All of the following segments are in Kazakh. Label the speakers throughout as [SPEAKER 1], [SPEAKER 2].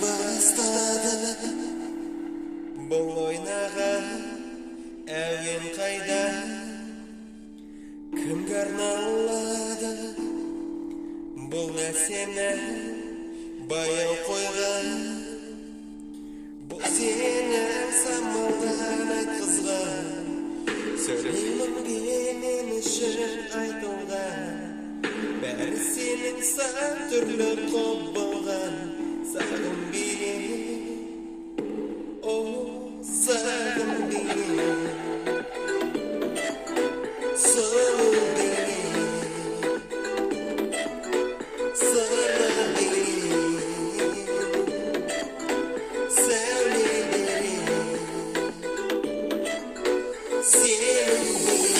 [SPEAKER 1] бастады бұл ойнаған әуен қайда, кімге арналады бұл нәрсені баяу қойған, бұл сенің самалдан айтқызған сөйлеймін мен үшін айтуға, бәрі сенің сан түрлі құбылған сағым бейне, о сағым бейне, сұлу бейне, сырлы бейне, сәуле бейне, сенің бейне.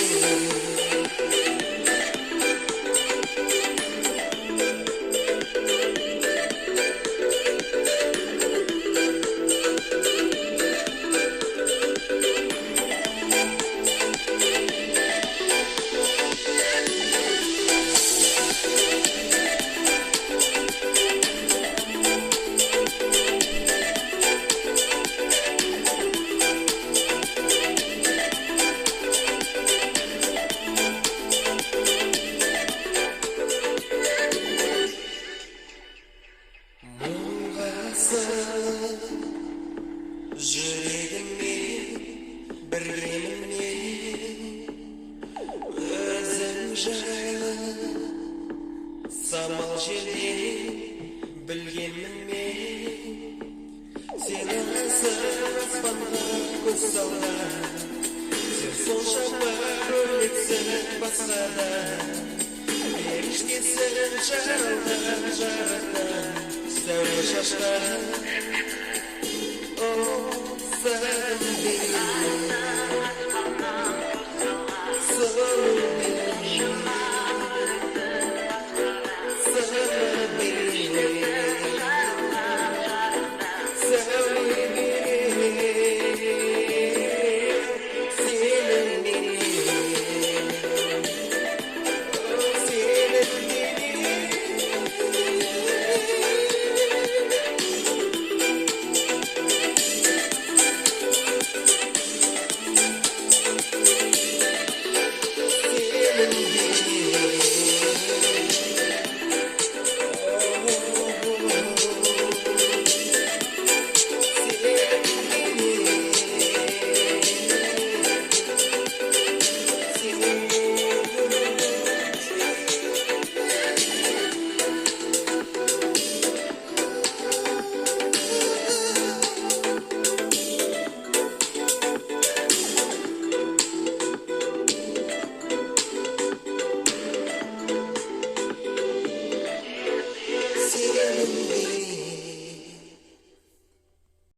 [SPEAKER 1] Жүрегіме біргемін мен, өзің жайлы самал желден білгенмін мен, сені қызық аспанға көз салған, сен соншама бөлексің басқада, періштесің жаралған жарықтан сәуле шашқан. Oh,